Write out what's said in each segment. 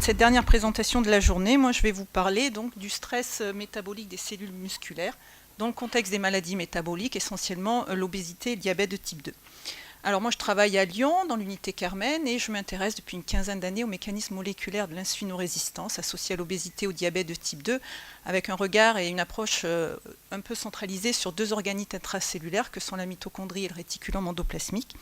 cette dernière présentation de la journée, moi je vais vous parler donc du stress métabolique des cellules musculaires dans le contexte des maladies métaboliques, essentiellement l'obésité et le diabète de type 2. Alors moi je travaille à Lyon dans l'unité Carmen et je m'intéresse depuis une quinzaine d'années aux mécanismes moléculaires de l'insulinorésistance associée à l'obésité et au diabète de type 2 avec un regard et une approche un peu centralisée sur deux organites intracellulaires que sont la mitochondrie et le réticulum endoplasmique.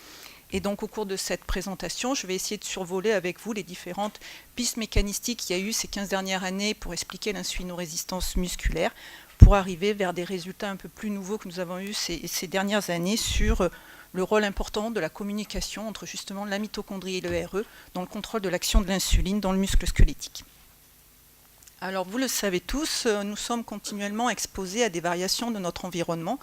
Et donc au cours de cette présentation, je vais essayer de survoler avec vous les différentes pistes mécanistiques qu'il y a eu ces 15 dernières années pour expliquer l'insulinorésistance musculaire, pour arriver vers des résultats un peu plus nouveaux que nous avons eus ces dernières années sur le rôle important de la communication entre justement la mitochondrie et le RE dans le contrôle de l'action de l'insuline dans le muscle squelettique. Alors vous le savez tous, nous sommes continuellement exposés à des variations de notre environnement,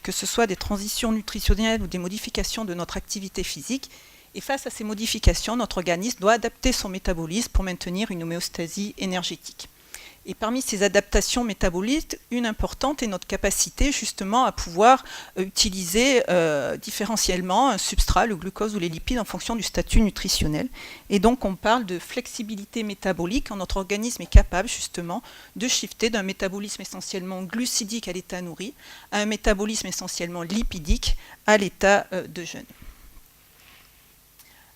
que ce soit des transitions nutritionnelles ou des modifications de notre activité physique. Et face à ces modifications, notre organisme doit adapter son métabolisme pour maintenir une homéostasie énergétique. Et parmi ces adaptations métaboliques, une importante est notre capacité justement à pouvoir utiliser différentiellement un substrat, le glucose ou les lipides, en fonction du statut nutritionnel. Et donc on parle de flexibilité métabolique quand notre organisme est capable justement de shifter d'un métabolisme essentiellement glucidique à l'état nourri à un métabolisme essentiellement lipidique à l'état de jeûne.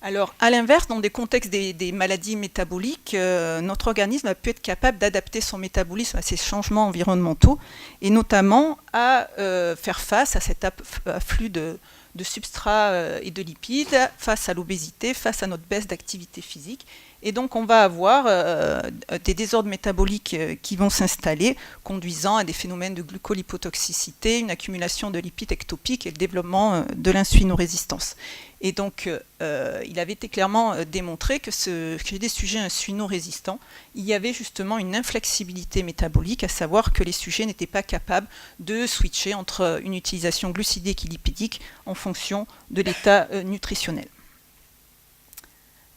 Alors, à l'inverse, dans des contextes des maladies métaboliques, notre organisme a pu être capable d'adapter son métabolisme à ces changements environnementaux et notamment à faire face à cet afflux de substrats et de lipides, face à l'obésité, face à notre baisse d'activité physique. Et donc, on va avoir des désordres métaboliques qui vont s'installer, conduisant à des phénomènes de glucolipotoxicité, une accumulation de lipides ectopiques et le développement de l'insulinorésistance. Et donc, il avait été clairement démontré que chez des sujets insulinorésistants, il y avait justement une inflexibilité métabolique, à savoir que les sujets n'étaient pas capables de switcher entre une utilisation glucidique et lipidique en fonction de l'état nutritionnel.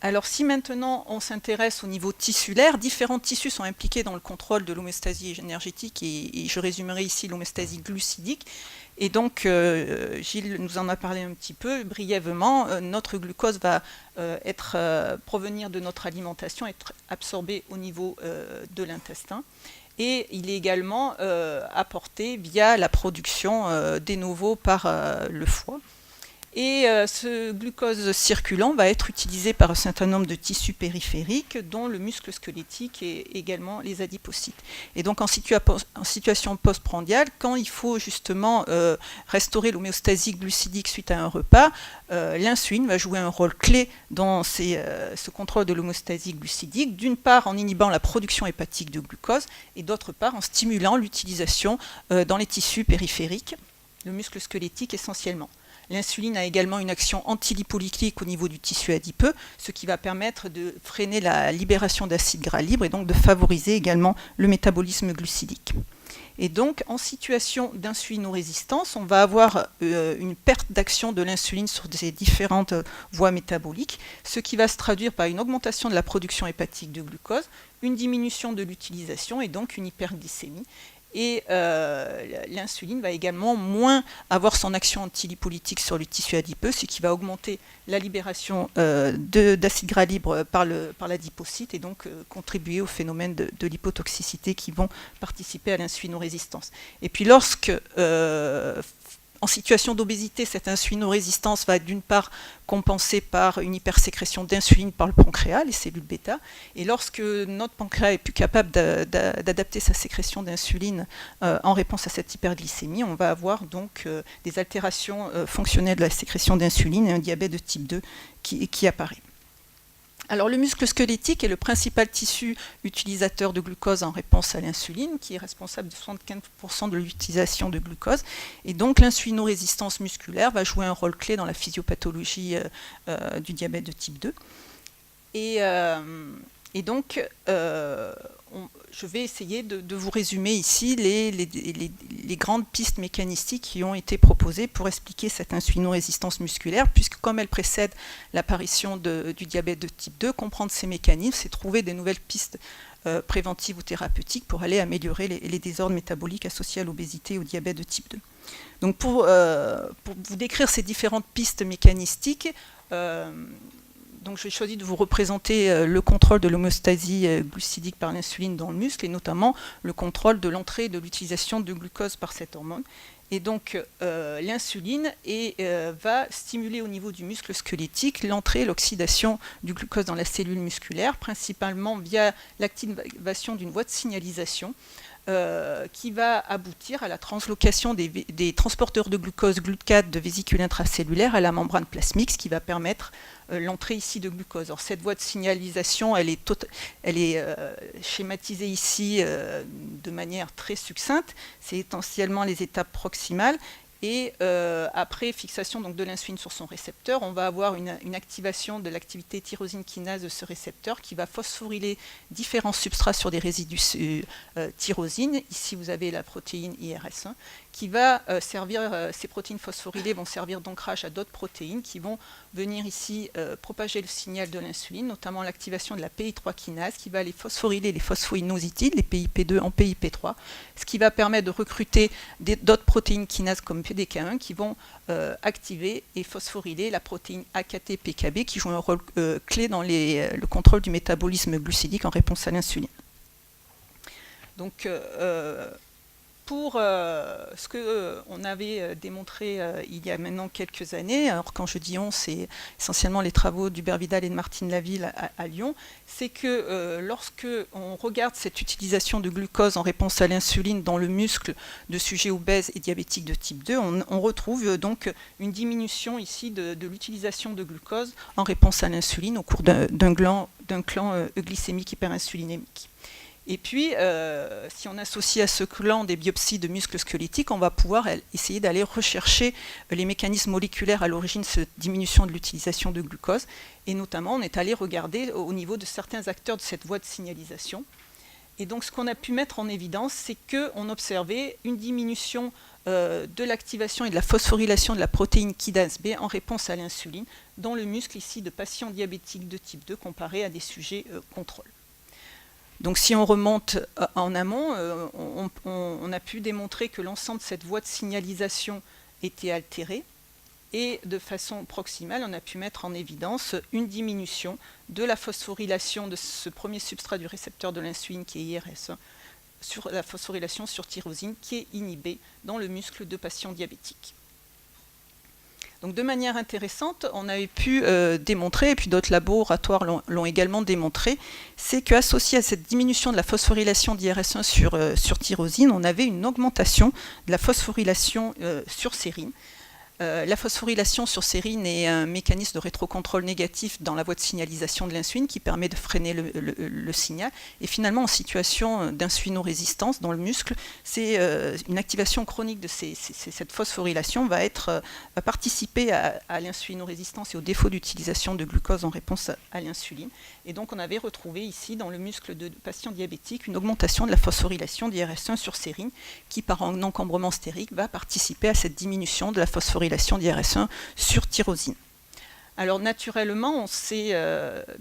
Alors si maintenant on s'intéresse au niveau tissulaire, différents tissus sont impliqués dans le contrôle de l'homéostasie énergétique et je résumerai ici l'homéostasie glucidique. Et donc Gilles nous en a parlé un petit peu brièvement, notre glucose va provenir de notre alimentation, être absorbé au niveau de l'intestin. Et il est également apporté via la production des novos par le foie. Et ce glucose circulant va être utilisé par un certain nombre de tissus périphériques, dont le muscle squelettique et également les adipocytes. Et donc en situation postprandiale, quand il faut justement restaurer l'homéostasie glucidique suite à un repas, l'insuline va jouer un rôle clé dans ce contrôle de l'homéostasie glucidique, d'une part en inhibant la production hépatique de glucose, et d'autre part en stimulant l'utilisation dans les tissus périphériques, le muscle squelettique essentiellement. L'insuline a également une action antilipolyclique au niveau du tissu adipeux, ce qui va permettre de freiner la libération d'acides gras libres et donc de favoriser également le métabolisme glucidique. Et donc, en situation d'insulinorésistance, on va avoir une perte d'action de l'insuline sur ces différentes voies métaboliques, ce qui va se traduire par une augmentation de la production hépatique de glucose, une diminution de l'utilisation et donc une hyperglycémie. Et l'insuline va également moins avoir son action antilipolytique sur le tissu adipeux, ce qui va augmenter la libération d'acides gras libres par l'adipocyte et donc contribuer au phénomène de l'hypotoxicité qui vont participer à l'insulinorésistance. Et puis lorsque en situation d'obésité, cette insulinorésistance va être d'une part compensée par une hypersécrétion d'insuline par le pancréas, les cellules bêta, et lorsque notre pancréas est plus capable d'adapter sa sécrétion d'insuline en réponse à cette hyperglycémie, on va avoir donc des altérations fonctionnelles de la sécrétion d'insuline et un diabète de type 2 qui apparaît. Alors le muscle squelettique est le principal tissu utilisateur de glucose en réponse à l'insuline, qui est responsable de 75% de l'utilisation de glucose. Et donc l'insulinorésistance musculaire va jouer un rôle clé dans la physiopathologie du diabète de type 2. Et donc, je vais essayer de vous résumer ici les grandes pistes mécanistiques qui ont été proposées pour expliquer cette insulinorésistance musculaire, puisque comme elle précède l'apparition du diabète de type 2, comprendre ces mécanismes, c'est trouver des nouvelles pistes préventives ou thérapeutiques pour aller améliorer les désordres métaboliques associés à l'obésité et au diabète de type 2. Donc pour vous décrire ces différentes pistes mécanistiques, donc j'ai choisi de vous représenter le contrôle de l'homéostasie glucidique par l'insuline dans le muscle, et notamment le contrôle de l'entrée et de l'utilisation de glucose par cette hormone. Et donc l'insuline va stimuler au niveau du muscle squelettique l'entrée et l'oxydation du glucose dans la cellule musculaire, principalement via l'activation d'une voie de signalisation qui va aboutir à la translocation des transporteurs de glucose GLUT4 de vésicules intracellulaires à la membrane plasmique, ce qui va permettre l'entrée ici de glucose. Alors, cette voie de signalisation, elle est schématisée ici de manière très succincte. C'est essentiellement les étapes proximales. Et après fixation donc, de l'insuline sur son récepteur, on va avoir une activation de l'activité tyrosine kinase de ce récepteur qui va phosphoryler différents substrats sur des résidus tyrosine. Ici, vous avez la protéine IRS1 qui va servir, ces protéines phosphorylées vont servir d'ancrage à d'autres protéines qui vont venir ici propager le signal de l'insuline, notamment l'activation de la PI3 kinase qui va aller phosphoryler les phosphoinositides, les PIP2 en PIP3, ce qui va permettre de recruter d'autres protéines kinases comme PDK1 qui vont activer et phosphoryler la protéine AKT-PKB qui joue un rôle clé dans le contrôle du métabolisme glucidique en réponse à l'insuline. Donc, pour ce qu'on avait démontré il y a maintenant quelques années, alors quand je dis on, c'est essentiellement les travaux d'Hubert Vidal et de Martine Laville à Lyon, c'est que lorsque on regarde cette utilisation de glucose en réponse à l'insuline dans le muscle de sujets obèses et diabétiques de type 2, on retrouve donc une diminution ici de l'utilisation de glucose en réponse à l'insuline au cours d'un clan euglycémique hyperinsulinémique. Et puis, si on associe à ce clan des biopsies de muscles squelettiques, on va pouvoir essayer d'aller rechercher les mécanismes moléculaires à l'origine de cette diminution de l'utilisation de glucose. Et notamment, on est allé regarder au niveau de certains acteurs de cette voie de signalisation. Et donc, ce qu'on a pu mettre en évidence, c'est qu'on observait une diminution de l'activation et de la phosphorylation de la protéine kinase B en réponse à l'insuline dans le muscle ici de patients diabétiques de type 2 comparé à des sujets contrôle. Donc si on remonte en amont, on a pu démontrer que l'ensemble de cette voie de signalisation était altérée et de façon proximale, on a pu mettre en évidence une diminution de la phosphorylation de ce premier substrat du récepteur de l'insuline qui est IRS1 sur la phosphorylation sur tyrosine qui est inhibée dans le muscle de patients diabétiques. Donc de manière intéressante, on avait pu démontrer, et puis d'autres laboratoires l'ont également démontré, c'est qu'associé à cette diminution de la phosphorylation d'IRS1 sur tyrosine, on avait une augmentation de la phosphorylation sur sérine. La phosphorylation sur sérine est un mécanisme de rétrocontrôle négatif dans la voie de signalisation de l'insuline qui permet de freiner le signal. Et finalement, en situation d'insulinorésistance dans le muscle, c'est une activation chronique de cette phosphorylation va participer à l'insulinorésistance et au défaut d'utilisation de glucose en réponse à l'insuline. Et donc, on avait retrouvé ici, dans le muscle de patients diabétiques, une augmentation de la phosphorylation d'IRS1 sur sérine qui, par un encombrement stérique, va participer à cette diminution de la phosphorylation d'IRS1 sur tyrosine. Alors naturellement, on sait,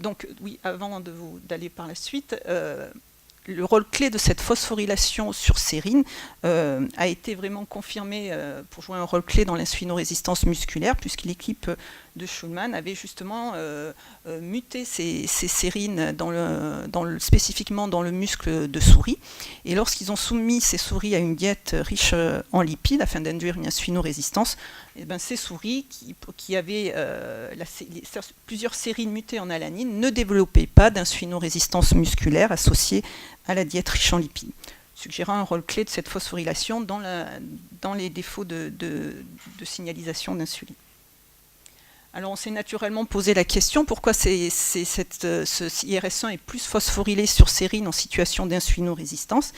donc oui, avant d'aller par la suite, le rôle clé de cette phosphorylation sur sérine a été vraiment confirmé pour jouer un rôle clé dans l'insulinorésistance musculaire, puisque l'équipe de Schulman avait justement muté ces sérines spécifiquement dans le muscle de souris. Et lorsqu'ils ont soumis ces souris à une diète riche en lipides afin d'induire une insulinorésistance, et bien ces souris qui avaient plusieurs sérines mutées en alanine ne développaient pas d'insulinorésistance musculaire associée à la diète riche en lipides, suggérant un rôle clé de cette phosphorylation dans les défauts de signalisation d'insuline. Alors on s'est naturellement posé la question pourquoi ce IRS1 est plus phosphorylé sur sérine en situation d'insulinorésistance,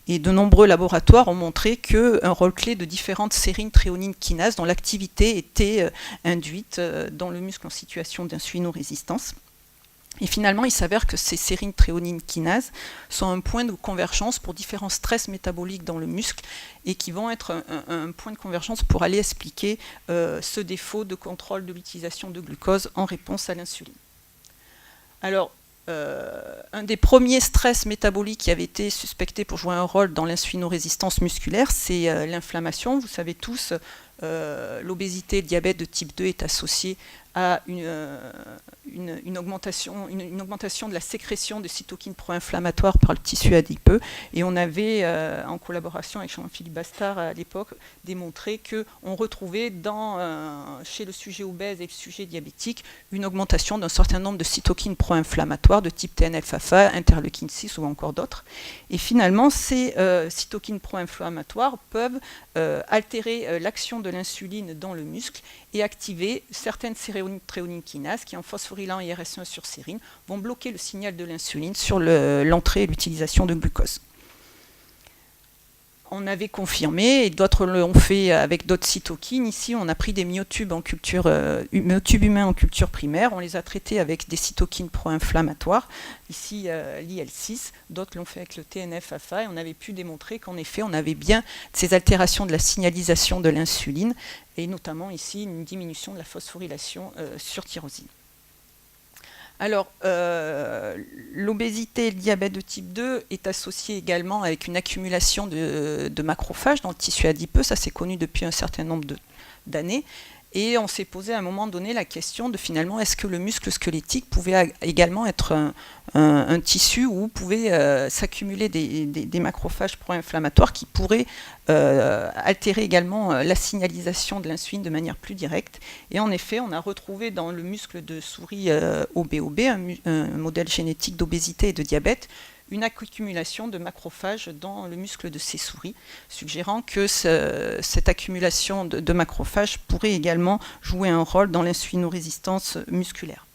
et de nombreux laboratoires ont montré qu'un rôle clé de différentes sérines tréonine kinases dont l'activité était induite dans le muscle en situation d'insulinorésistance. Et finalement, il s'avère que ces sérines tréonine kinases sont un point de convergence pour différents stress métaboliques dans le muscle et qui vont être un point de convergence pour aller expliquer ce défaut de contrôle de l'utilisation de glucose en réponse à l'insuline. Alors, un des premiers stress métaboliques qui avait été suspecté pour jouer un rôle dans l'insulinorésistance musculaire, c'est l'inflammation. Vous savez tous l'obésité et le diabète de type 2 est associé à une augmentation de la sécrétion de cytokines pro-inflammatoires par le tissu adipeux. Et on avait, en collaboration avec Jean-Philippe Bastard à l'époque, démontré qu'on retrouvait chez le sujet obèse et le sujet diabétique une augmentation d'un certain nombre de cytokines pro-inflammatoires de type TNF-alpha, interleukine 6 ou encore d'autres. Et finalement, ces cytokines pro-inflammatoires peuvent altérer l'action de l'insuline dans le muscle et activer certaines cérébrotréonines kinases qui, en phosphorylant IRS1 sur sérine, vont bloquer le signal de l'insuline sur l'entrée et l'utilisation de glucose. On avait confirmé, et d'autres l'ont fait avec d'autres cytokines. Ici, on a pris des myotubes humains en culture primaire, on les a traités avec des cytokines pro-inflammatoires, ici l'IL6, d'autres l'ont fait avec le TNF-alpha, et on avait pu démontrer qu'en effet, on avait bien ces altérations de la signalisation de l'insuline, et notamment ici une diminution de la phosphorylation sur tyrosine. Alors, l'obésité et le diabète de type 2 est associé également avec une accumulation de macrophages dans le tissu adipeux. Ça, c'est connu depuis un certain nombre d'années. Et on s'est posé à un moment donné la question de finalement, est-ce que le muscle squelettique pouvait également être un tissu où pouvaient s'accumuler des macrophages pro-inflammatoires qui pourraient altérer également la signalisation de l'insuline de manière plus directe. Et en effet, on a retrouvé dans le muscle de souris OBOB, un modèle génétique d'obésité et de diabète, une accumulation de macrophages dans le muscle de ces souris, suggérant que cette accumulation de macrophages pourrait également jouer un rôle dans l'insulinorésistance musculaire.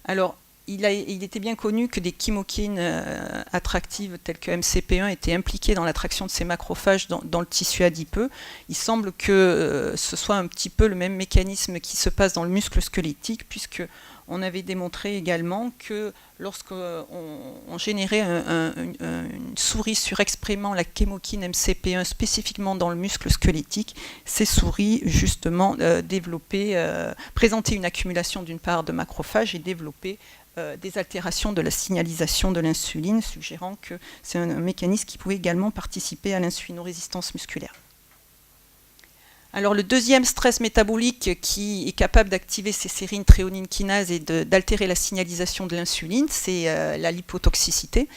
Alors, il était bien connu que des chymokines attractives telles que MCP1 étaient impliquées dans l'attraction de ces macrophages dans le tissu adipeux. Il semble que ce soit un petit peu le même mécanisme qui se passe dans le muscle squelettique, puisque on avait démontré également que lorsqu'on générait une souris surexprimant la chymokine MCP1 spécifiquement dans le muscle squelettique, ces souris justement présentaient une accumulation d'une part de macrophages et développaient des altérations de la signalisation de l'insuline, suggérant que c'est un mécanisme qui pouvait également participer à l'insulinorésistance musculaire. Alors le deuxième stress métabolique qui est capable d'activer ces sérines tréonine kinases et d'altérer la signalisation de l'insuline, c'est la lipotoxicité.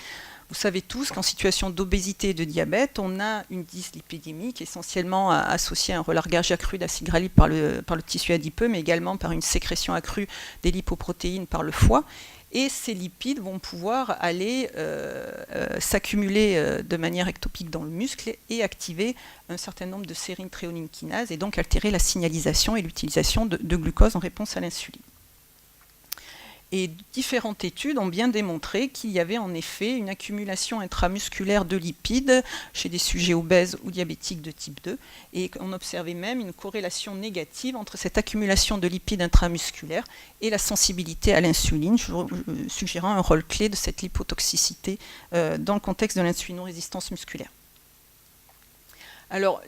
Vous savez tous qu'en situation d'obésité et de diabète, on a une dyslipidémie qui est essentiellement associée à un relargage accru d'acide gras par le tissu adipeux, mais également par une sécrétion accrue des lipoprotéines par le foie. Et ces lipides vont pouvoir aller s'accumuler de manière ectopique dans le muscle et activer un certain nombre de sérines tréonine kinases et donc altérer la signalisation et l'utilisation de glucose en réponse à l'insuline. Et différentes études ont bien démontré qu'il y avait en effet une accumulation intramusculaire de lipides chez des sujets obèses ou diabétiques de type 2 et qu'on observait même une corrélation négative entre cette accumulation de lipides intramusculaires et la sensibilité à l'insuline, suggérant un rôle clé de cette lipotoxicité dans le contexte de l'insulinorésistance musculaire. Alors,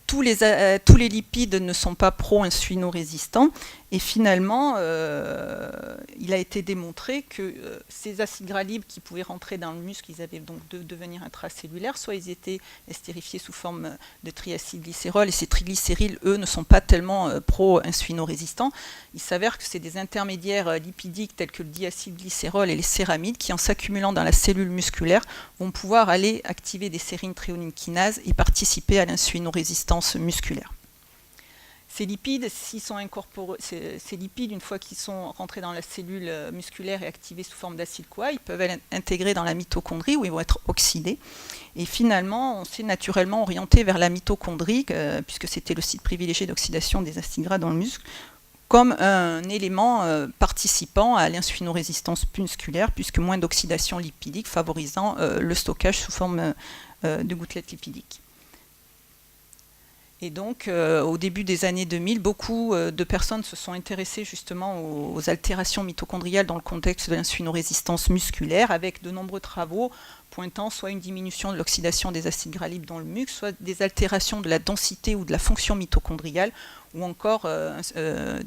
tous les lipides ne sont pas pro-insulinorésistants et finalement, il a été démontré que ces acides gras libres qui pouvaient rentrer dans le muscle, ils avaient donc de devenir intracellulaires, soit ils étaient estérifiés sous forme de triacylglycérol et ces triglycérides, eux, ne sont pas tellement pro-insulinorésistants. Il s'avère que c'est des intermédiaires lipidiques tels que le diacylglycérol et les céramides qui, en s'accumulant dans la cellule musculaire, vont pouvoir aller activer des sérines tréonine kinases et participer à l'insulinorésistance musculaire. Ces lipides, ces lipides, une fois qu'ils sont rentrés dans la cellule musculaire et activés sous forme d'acide-CoA, ils peuvent être intégrés dans la mitochondrie où ils vont être oxydés. Et finalement, on s'est naturellement orienté vers la mitochondrie, puisque c'était le site privilégié d'oxydation des acides gras dans le muscle, comme un élément participant à l'insulinorésistance musculaire, puisque moins d'oxydation lipidique favorisant le stockage sous forme de gouttelettes lipidiques. Et donc, au début des années 2000, beaucoup de personnes se sont intéressées justement aux altérations mitochondriales dans le contexte de l'insulinorésistance musculaire, avec de nombreux travaux pointant soit une diminution de l'oxydation des acides gras libres dans le muc, soit des altérations de la densité ou de la fonction mitochondriale, ou encore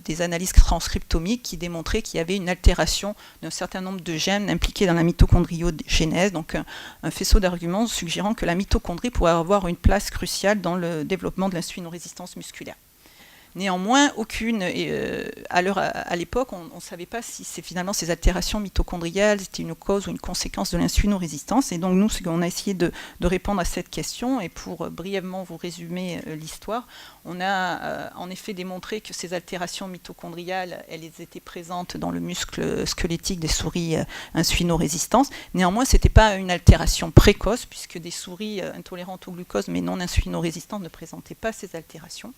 des analyses transcriptomiques qui démontraient qu'il y avait une altération d'un certain nombre de gènes impliqués dans la mitochondriogénèse, donc un faisceau d'arguments suggérant que la mitochondrie pourrait avoir une place cruciale dans le développement de l'insulinorésistance musculaire. Néanmoins, à l'époque, on ne savait pas si finalement ces altérations mitochondriales étaient une cause ou une conséquence de l'insulinorésistance. Et donc nous, on a essayé de répondre à cette question. Et pour brièvement vous résumer l'histoire, on a en effet démontré que ces altérations mitochondriales, elles étaient présentes dans le muscle squelettique des souris insulinorésistantes. Néanmoins, ce n'était pas une altération précoce, puisque des souris intolérantes au glucose mais non insulinorésistantes ne présentaient pas ces altérations.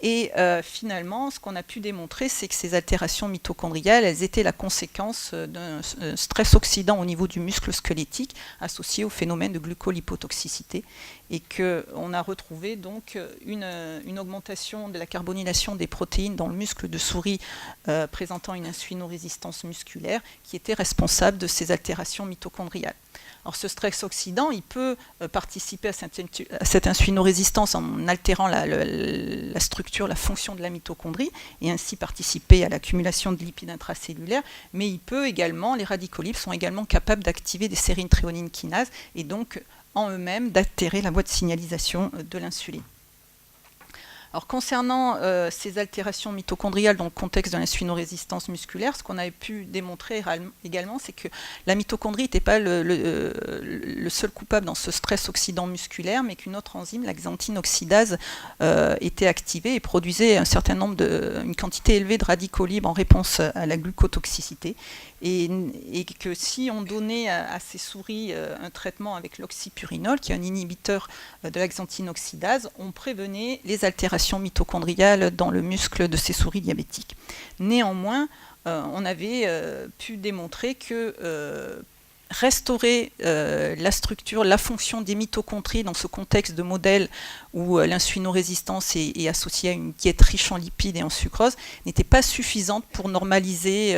Et finalement, ce qu'on a pu démontrer, c'est que ces altérations mitochondriales, elles étaient la conséquence d'un stress oxydant au niveau du muscle squelettique associé au phénomène de glucolipotoxicité, et qu'on a retrouvé donc une augmentation de la carbonylation des protéines dans le muscle de souris présentant une insulinorésistance musculaire qui était responsable de ces altérations mitochondriales. Alors ce stress oxydant, il peut participer à cette insulinorésistance en altérant la structure, la fonction de la mitochondrie, et ainsi participer à l'accumulation de lipides intracellulaires, mais il peut également, les radicaux libres sont également capables d'activer des sérines thréonine kinases, et donc en eux-mêmes d'altérer la voie de signalisation de l'insuline. Alors, concernant ces altérations mitochondriales dans le contexte de l'insulinorésistance musculaire, ce qu'on avait pu démontrer également, c'est que la mitochondrie n'était pas le seul coupable dans ce stress oxydant musculaire, mais qu'une autre enzyme, la xanthine oxydase, était activée et produisait une quantité élevée de radicaux libres en réponse à la glucotoxicité. Et que si on donnait à ces souris un traitement avec l'oxypurinol, qui est un inhibiteur de la xanthine oxydase, on prévenait les altérations mitochondriales dans le muscle de ces souris diabétiques. Néanmoins, on avait pu démontrer que restaurer la structure, la fonction des mitochondries dans ce contexte de modèle où l'insulinorésistance est associée à une diète riche en lipides et en sucrose n'était pas suffisante pour normaliser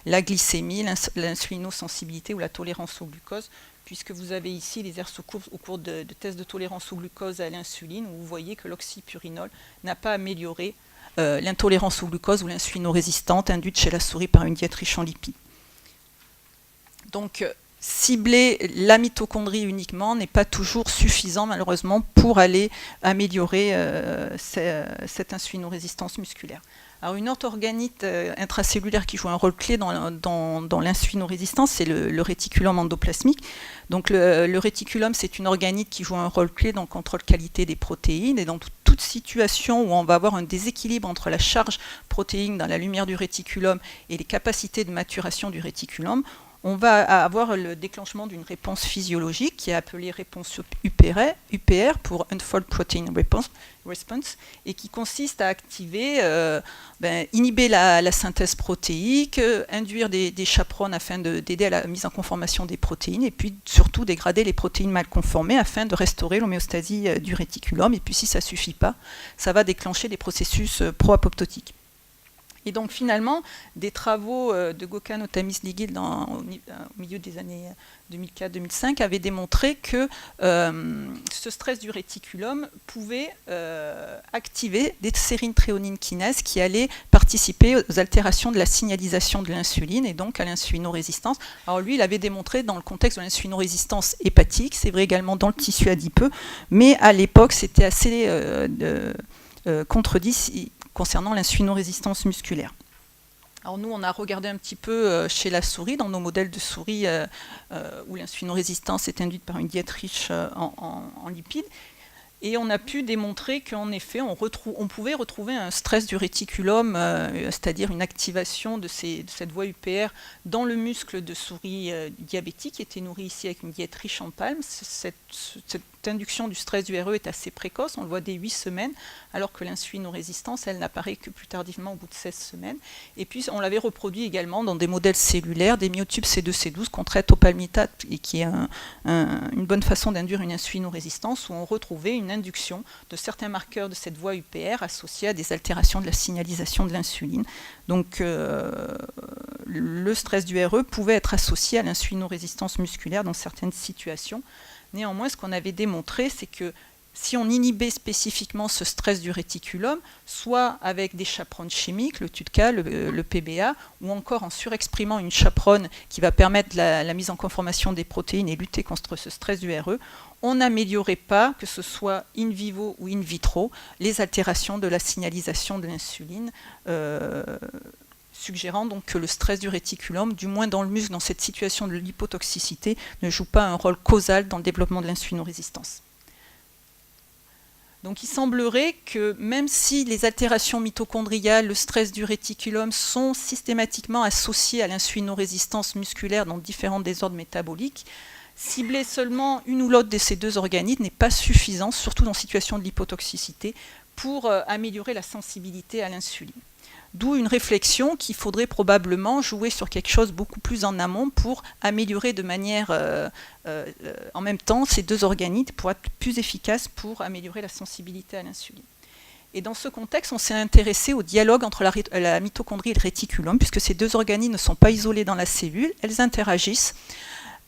la glycémie, l'insulinosensibilité ou la tolérance au glucose, puisque vous avez ici les aires au cours de tests de tolérance au glucose à l'insuline, où vous voyez que l'oxypurinol n'a pas amélioré l'intolérance au glucose ou l'insulinorésistance induite chez la souris par une diète riche en lipides. Donc, cibler la mitochondrie uniquement n'est pas toujours suffisant, malheureusement, pour aller améliorer cette insulinorésistance musculaire. Alors, une autre organite intracellulaire qui joue un rôle clé dans l'insulinorésistance, c'est le réticulum endoplasmique. Donc, le réticulum, c'est une organite qui joue un rôle clé dans le contrôle qualité des protéines, et dans toute situation où on va avoir un déséquilibre entre la charge protéine dans la lumière du réticulum et les capacités de maturation du réticulum, on va avoir le déclenchement d'une réponse physiologique qui est appelée réponse UPR pour Unfold Protein Response, et qui consiste à activer, inhiber la synthèse protéique, induire des chaperones afin d'aider à la mise en conformation des protéines, et puis surtout dégrader les protéines mal conformées afin de restaurer l'homéostasie du réticulum. Et puis si ça ne suffit pas, ça va déclencher des processus pro-apoptotiques. Et donc finalement, des travaux de Gökhan, Otamis, Ligil au milieu des années 2004-2005 avaient démontré que ce stress du réticulum pouvait activer des sérines thréonine kinases qui allaient participer aux altérations de la signalisation de l'insuline et donc à l'insulinorésistance. Alors lui, il avait démontré dans le contexte de l'insulinorésistance hépatique, c'est vrai également dans le tissu adipeux, mais à l'époque, c'était assez contredit concernant l'insulinorésistance musculaire. Alors nous, on a regardé un petit peu chez la souris, dans nos modèles de souris où l'insulinorésistance est induite par une diète riche en lipides, et on a pu démontrer qu'en effet, on pouvait retrouver un stress du réticulum, c'est-à-dire une activation de cette voie UPR dans le muscle de souris diabétique qui était nourri ici avec une diète riche en palmes. Cette cette induction du stress du RE est assez précoce, on le voit dès 8 semaines, alors que l'insulinorésistance, elle n'apparaît que plus tardivement au bout de 16 semaines. Et puis on l'avait reproduit également dans des modèles cellulaires, des myotubes C2-C12 qu'on traite au palmitate, et qui est une bonne façon d'induire une insulinorésistance, où on retrouvait une induction de certains marqueurs de cette voie UPR associés à des altérations de la signalisation de l'insuline. Donc le stress du RE pouvait être associé à l'insulinorésistance musculaire dans certaines situations. Néanmoins, ce qu'on avait démontré, c'est que si on inhibait spécifiquement ce stress du réticulum, soit avec des chaperones chimiques, le TUDCA, le PBA, ou encore en surexprimant une chaperone qui va permettre la mise en conformation des protéines et lutter contre ce stress du RE, on n'améliorait pas, que ce soit in vivo ou in vitro, les altérations de la signalisation de l'insuline, suggérant donc que le stress du réticulum, du moins dans le muscle, dans cette situation de lipotoxicité, ne joue pas un rôle causal dans le développement de l'insulinorésistance. Donc il semblerait que même si les altérations mitochondriales, le stress du réticulum sont systématiquement associés à l'insulinorésistance musculaire dans différents désordres métaboliques, cibler seulement une ou l'autre de ces deux organites n'est pas suffisant, surtout dans situation de lipotoxicité, pour améliorer la sensibilité à l'insuline. D'où une réflexion qu'il faudrait probablement jouer sur quelque chose beaucoup plus en amont pour améliorer de manière en même temps ces deux organites pour être plus efficaces pour améliorer la sensibilité à l'insuline. Et dans ce contexte, on s'est intéressé au dialogue entre la mitochondrie et le réticulum, puisque ces deux organites ne sont pas isolés dans la cellule, elles interagissent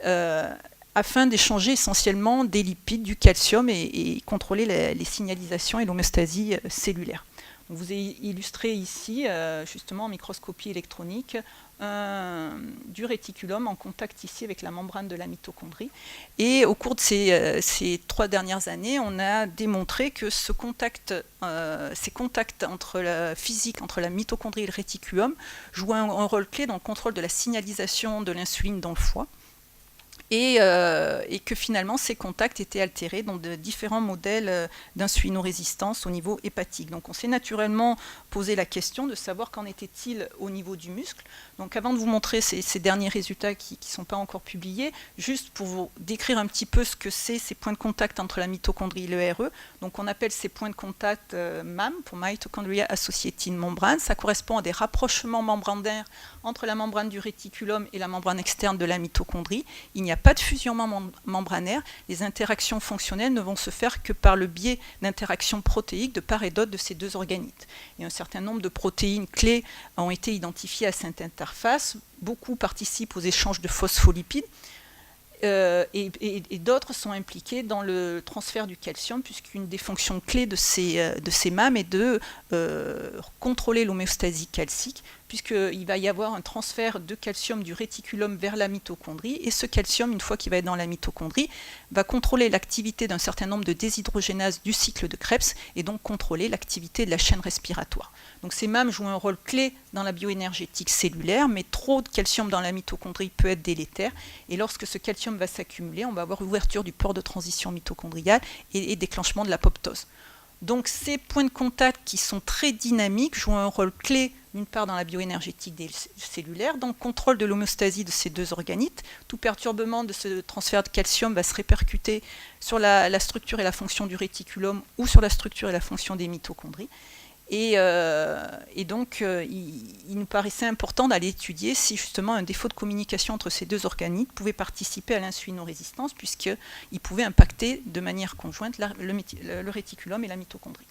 afin d'échanger essentiellement des lipides, du calcium et contrôler les signalisations et l'homéostasie cellulaire. On vous ai illustré ici, justement en microscopie électronique, du réticulum en contact ici avec la membrane de la mitochondrie. Et au cours de ces 3 dernières années, on a démontré que ces contacts physiques entre la mitochondrie et le réticulum jouaient un rôle clé dans le contrôle de la signalisation de l'insuline dans le foie. Et que finalement ces contacts étaient altérés dans de différents modèles d'insulinorésistance au niveau hépatique. Donc on s'est naturellement posé la question de savoir qu'en était-il au niveau du muscle. Donc avant de vous montrer ces derniers résultats qui ne sont pas encore publiés, juste pour vous décrire un petit peu ce que c'est ces points de contact entre la mitochondrie et le RE. Donc on appelle ces points de contact MAM, pour Mitochondria Associated Membrane. Ça correspond à des rapprochements membranaires entre la membrane du réticulum et la membrane externe de la mitochondrie. Il n'y a pas de fusion membranaire. Les interactions fonctionnelles ne vont se faire que par le biais d'interactions protéiques de part et d'autre de ces deux organites. Et un certain nombre de protéines clés ont été identifiées à cette interface. Beaucoup participent aux échanges de phospholipides. Et d'autres sont impliqués dans le transfert du calcium, puisqu'une des fonctions clés de ces MAM est de contrôler l'homéostasie calcique, puisqu'il va y avoir un transfert de calcium du réticulum vers la mitochondrie, et ce calcium, une fois qu'il va être dans la mitochondrie, va contrôler l'activité d'un certain nombre de déshydrogénases du cycle de Krebs, et donc contrôler l'activité de la chaîne respiratoire. Donc ces MAM jouent un rôle clé dans la bioénergétique cellulaire, mais trop de calcium dans la mitochondrie peut être délétère, et lorsque ce calcium va s'accumuler, on va avoir ouverture du port de transition mitochondriale et déclenchement de l'apoptose. Donc ces points de contact qui sont très dynamiques jouent un rôle clé d'une part dans la bioénergétique cellulaire, dans le contrôle de l'homéostasie de ces deux organites. Tout perturbement de ce transfert de calcium va se répercuter sur la structure et la fonction du réticulum ou sur la structure et la fonction des mitochondries. Et donc, il nous paraissait important d'aller étudier si justement un défaut de communication entre ces deux organites pouvait participer à l'insulinorésistance, puisqu'il pouvait impacter de manière conjointe le réticulum et la mitochondrie.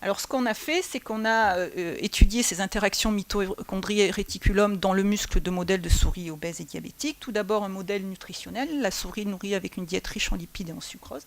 Alors ce qu'on a fait, c'est qu'on a étudié ces interactions mitochondrie et réticulum dans le muscle de modèles de souris obèses et diabétiques. Tout d'abord un modèle nutritionnel, la souris nourrie avec une diète riche en lipides et en sucrose.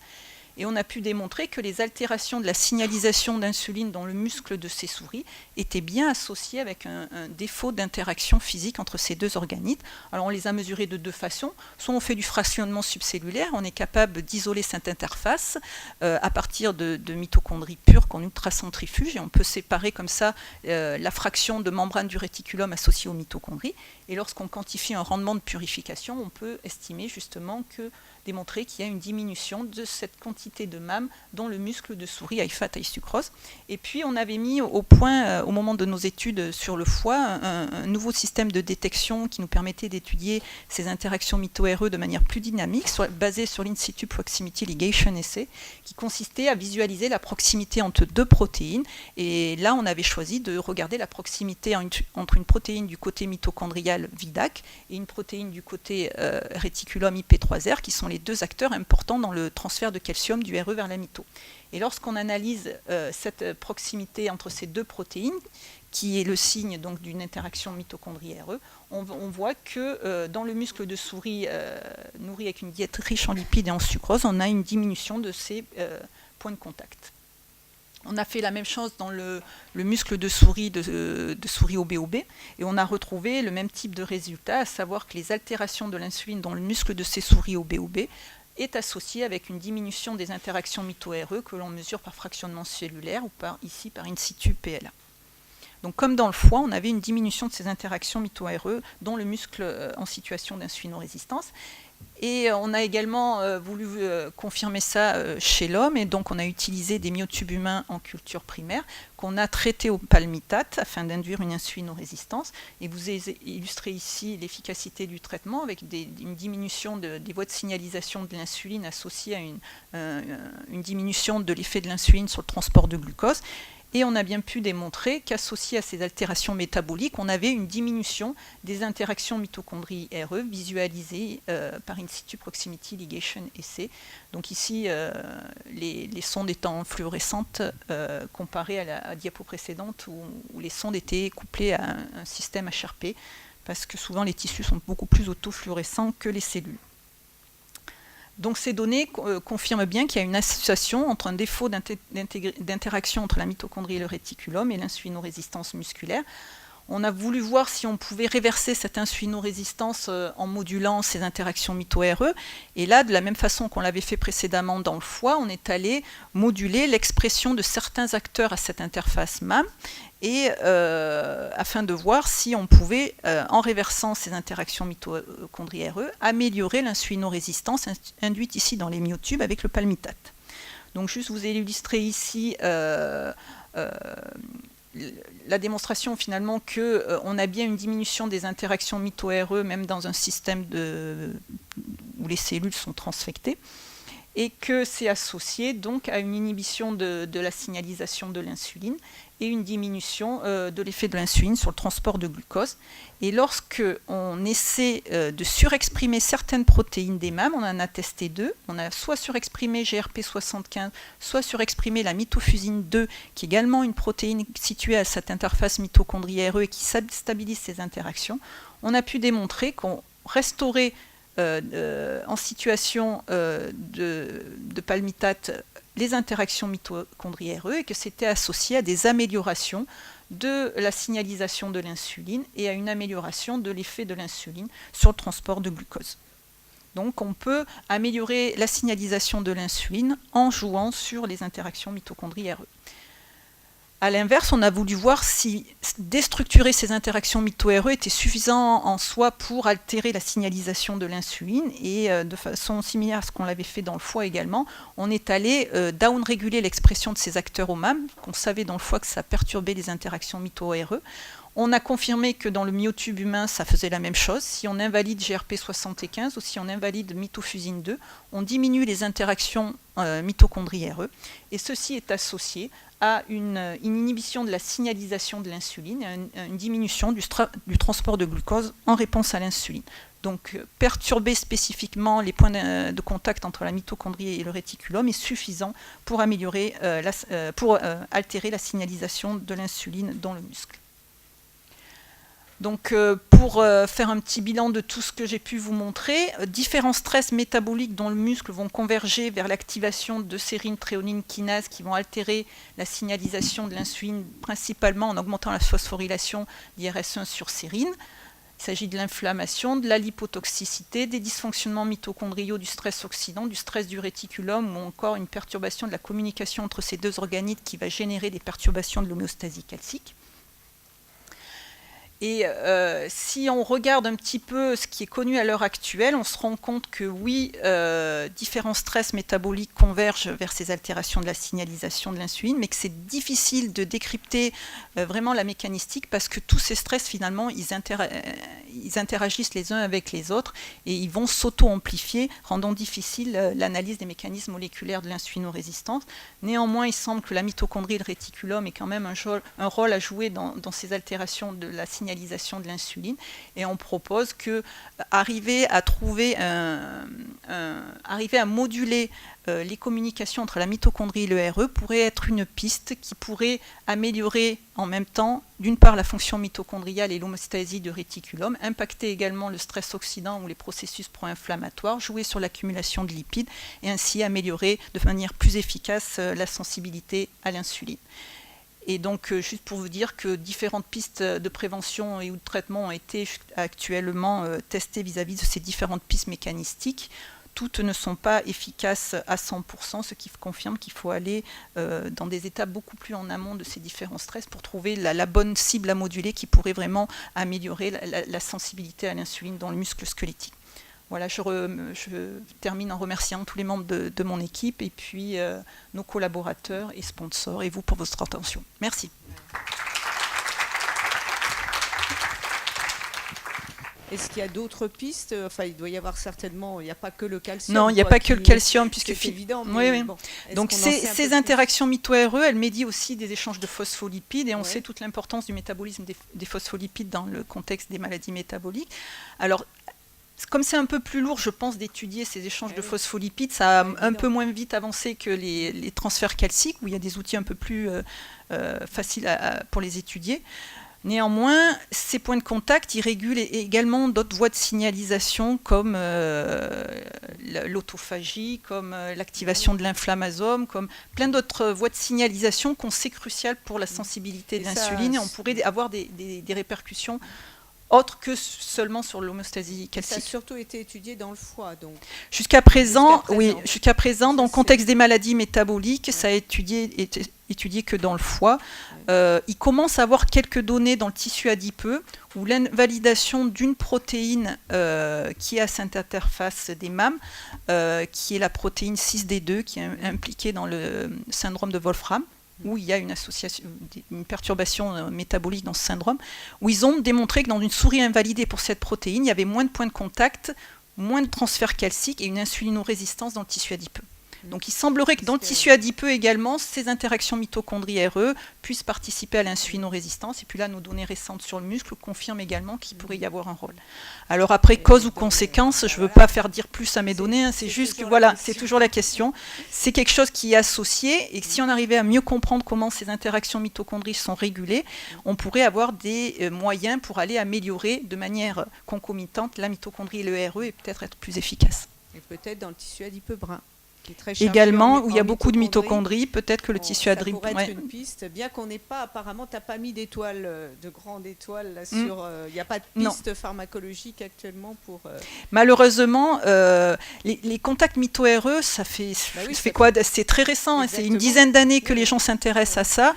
Et on a pu démontrer que les altérations de la signalisation d'insuline dans le muscle de ces souris étaient bien associées avec un défaut d'interaction physique entre ces deux organites. Alors on les a mesurées de deux façons. Soit on fait du fractionnement subcellulaire, on est capable d'isoler cette interface à partir de mitochondries pures qu'on ultracentrifuge, et on peut séparer comme ça la fraction de membrane du réticulum associée aux mitochondries. Et lorsqu'on quantifie un rendement de purification, on peut estimer justement que démontré qu'il y a une diminution de cette quantité de MAM dans le muscle de souris high fat, high sucrose. Et puis on avait mis au point, au moment de nos études sur le foie, un nouveau système de détection qui nous permettait d'étudier ces interactions mito-RE de manière plus dynamique, basé sur l'in situ proximity ligation assay, qui consistait à visualiser la proximité entre deux protéines. Et là, on avait choisi de regarder la proximité entre une protéine du côté mitochondrial VIDAC et une protéine du côté réticulum IP3R, qui sont les deux acteurs importants dans le transfert de calcium du RE vers la mito. Et lorsqu'on analyse cette proximité entre ces deux protéines, qui est le signe donc d'une interaction mitochondrie-RE, on voit que dans le muscle de souris nourri avec une diète riche en lipides et en sucrose, on a une diminution de ces points de contact. On a fait la même chose dans le muscle de souris OBOB et on a retrouvé le même type de résultat, à savoir que les altérations de l'insuline dans le muscle de ces souris OBOB est associée avec une diminution des interactions mito-RE que l'on mesure par fractionnement cellulaire ou ici par in situ PLA. Donc comme dans le foie, on avait une diminution de ces interactions mito-RE dans le muscle en situation d'insulinorésistance. Et on a également voulu confirmer ça chez l'homme, et donc on a utilisé des myotubes humains en culture primaire qu'on a traités au palmitate afin d'induire une insulinorésistance. Et vous avez illustré ici l'efficacité du traitement avec une diminution des voies de signalisation de l'insuline associée à une diminution de l'effet de l'insuline sur le transport de glucose. Et on a bien pu démontrer qu'associé à ces altérations métaboliques, on avait une diminution des interactions mitochondrie-RE visualisées par in situ proximity ligation assay. Donc ici, les sondes étant fluorescentes comparées à la diapo précédente où les sondes étaient couplées à un système HRP, parce que souvent les tissus sont beaucoup plus autofluorescents que les cellules. Donc ces données confirment bien qu'il y a une association entre un défaut d'interaction entre la mitochondrie et le réticulum et l'insulinorésistance musculaire. On a voulu voir si on pouvait réverser cette insulinorésistance en modulant ces interactions mito-RE. Et là, de la même façon qu'on l'avait fait précédemment dans le foie, on est allé moduler l'expression de certains acteurs à cette interface MAM, et afin de voir si on pouvait, en réversant ces interactions mitochondrie-RE, améliorer l'insulinorésistance induite ici dans les myotubes avec le palmitate. Donc juste vous illustrer ici la démonstration finalement qu'on a bien une diminution des interactions mito-RE même dans un système où les cellules sont transfectées, et que c'est associé donc à une inhibition de la signalisation de l'insuline et une diminution de l'effet de l'insuline sur le transport de glucose. Et lorsque on essaie de surexprimer certaines protéines des MAM, on en a testé deux. On a soit surexprimé GRP75, soit surexprimé la mitofusine 2, qui est également une protéine située à cette interface mitochondrie-RE et qui stabilise ces interactions. On a pu démontrer qu'on restaurait en situation de palmitate les interactions mitochondrie-RE et que c'était associé à des améliorations de la signalisation de l'insuline et à une amélioration de l'effet de l'insuline sur le transport de glucose. Donc on peut améliorer la signalisation de l'insuline en jouant sur les interactions mitochondrie-RE. A l'inverse, on a voulu voir si déstructurer ces interactions mito-RE était suffisant en soi pour altérer la signalisation de l'insuline, et de façon similaire à ce qu'on l'avait fait dans le foie également, on est allé down-réguler l'expression de ces acteurs au MAM, qu'on savait dans le foie que ça perturbait les interactions mito-RE. On a confirmé que dans le myotube humain, ça faisait la même chose. Si on invalide GRP75 ou si on invalide mitofusine 2, on diminue les interactions mitochondrie-RE, et ceci est associé à une inhibition de la signalisation de l'insuline, à une diminution du transport de glucose en réponse à l'insuline. Donc perturber spécifiquement les points de contact entre la mitochondrie et le réticulum est suffisant pour altérer la signalisation de l'insuline dans le muscle. Donc pour faire un petit bilan de tout ce que j'ai pu vous montrer, différents stress métaboliques dans le muscle vont converger vers l'activation de sérine thréonine kinase qui vont altérer la signalisation de l'insuline, principalement en augmentant la phosphorylation d'IRS1 sur sérine. Il s'agit de l'inflammation, de la lipotoxicité, des dysfonctionnements mitochondriaux, du stress oxydant, du stress du réticulum, ou encore une perturbation de la communication entre ces deux organites qui va générer des perturbations de l'homéostasie calcique. Et si on regarde un petit peu ce qui est connu à l'heure actuelle, on se rend compte que oui, différents stress métaboliques convergent vers ces altérations de la signalisation de l'insuline, mais que c'est difficile de décrypter vraiment la mécanistique parce que tous ces stress, finalement, ils interagissent les uns avec les autres et ils vont s'auto-amplifier, rendant difficile l'analyse des mécanismes moléculaires de l'insulinorésistance. Néanmoins, il semble que la mitochondrie et le réticulum aient quand même un rôle à jouer dans ces altérations de la signalisation de l'insuline, et on propose que arriver à moduler les communications entre la mitochondrie et le RE pourrait être une piste qui pourrait améliorer en même temps, d'une part, la fonction mitochondriale et l'homéostasie du réticulum, impacter également le stress oxydant ou les processus pro-inflammatoires, jouer sur l'accumulation de lipides et ainsi améliorer de manière plus efficace la sensibilité à l'insuline. Et donc, juste pour vous dire que différentes pistes de prévention et ou de traitement ont été actuellement testées vis-à-vis de ces différentes pistes mécanistiques. Toutes ne sont pas efficaces à 100%, ce qui confirme qu'il faut aller dans des étapes beaucoup plus en amont de ces différents stress pour trouver la bonne cible à moduler qui pourrait vraiment améliorer la sensibilité à l'insuline dans le muscle squelettique. Voilà, je termine en remerciant tous les membres de mon équipe et puis nos collaborateurs et sponsors et vous pour votre attention. Merci. Est-ce qu'il y a d'autres pistes? Enfin, il doit y avoir certainement, il n'y a pas que le calcium. Non, il n'y a pas que le calcium, puisque c'est évident. Mais oui. Bon, donc ces interactions mito-RE, elles médient aussi des échanges de phospholipides, et on sait toute l'importance du métabolisme des phospholipides dans le contexte des maladies métaboliques. Alors, comme c'est un peu plus lourd, je pense, d'étudier ces échanges de phospholipides, ça a un peu moins vite avancé que les transferts calciques, où il y a des outils un peu plus faciles pour les étudier. Néanmoins, ces points de contact, ils régulent également d'autres voies de signalisation comme l'autophagie, comme l'activation de l'inflammasome, comme plein d'autres voies de signalisation qu'on sait cruciales pour la sensibilité de l'insuline, et on pourrait avoir des répercussions autre que seulement sur l'homéostasie calcique. Ça a surtout été étudié dans le foie, donc. Jusqu'à présent, dans le contexte des maladies métaboliques, ça a été étudié que dans le foie. Il commence à avoir quelques données dans le tissu adipeux où l'invalidation d'une protéine qui est à cette interface des MAM, qui est la protéine 6D2, qui est impliquée dans le syndrome de Wolfram, où il y a une perturbation métabolique dans ce syndrome, où ils ont démontré que dans une souris invalidée pour cette protéine, il y avait moins de points de contact, moins de transfert calcique et une insulinorésistance dans le tissu adipeux. Donc il semblerait que dans le tissu adipeux également, ces interactions mitochondrie-RE puissent participer à l'insulinorésistance. Et puis là, nos données récentes sur le muscle confirment également qu'il pourrait y avoir un rôle. Alors après, cause ou conséquence, je ne veux pas faire dire plus à mes données, hein, c'est juste que voilà, c'est toujours la question. C'est quelque chose qui est associé, et si on arrivait à mieux comprendre comment ces interactions mitochondriques sont régulées, on pourrait avoir des moyens pour aller améliorer de manière concomitante la mitochondrie et le RE et peut-être être plus efficace. Et peut-être dans le tissu adipeux brun. Également, où il y a beaucoup de mitochondries, peut-être que le tissu adipeux... Ça pourrait être une piste, bien qu'on n'ait pas, apparemment, tu n'as pas mis d'étoiles, de grandes étoiles là sur... Il n'y a pas de piste pharmacologique actuellement pour... Malheureusement, les contacts mito-RE, ça fait quoi? C'est très récent, hein, c'est une dizaine d'années que les gens s'intéressent à ça.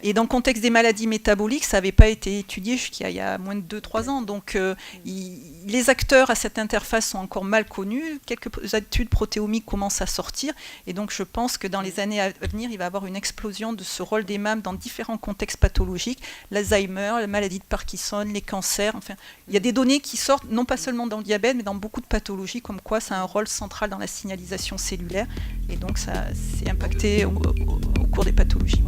Et dans le contexte des maladies métaboliques, ça n'avait pas été étudié jusqu'il y a moins de 2-3 ans. Donc les acteurs à cette interface sont encore mal connus. Quelques études protéomiques commencent à sortir. Et donc je pense que dans les années à venir, il va y avoir une explosion de ce rôle des MAM dans différents contextes pathologiques. L'Alzheimer, la maladie de Parkinson, les cancers. Enfin, il y a des données qui sortent, non pas seulement dans le diabète, mais dans beaucoup de pathologies, comme quoi ça a un rôle central dans la signalisation cellulaire. Et donc ça s'est impacté au cours des pathologies.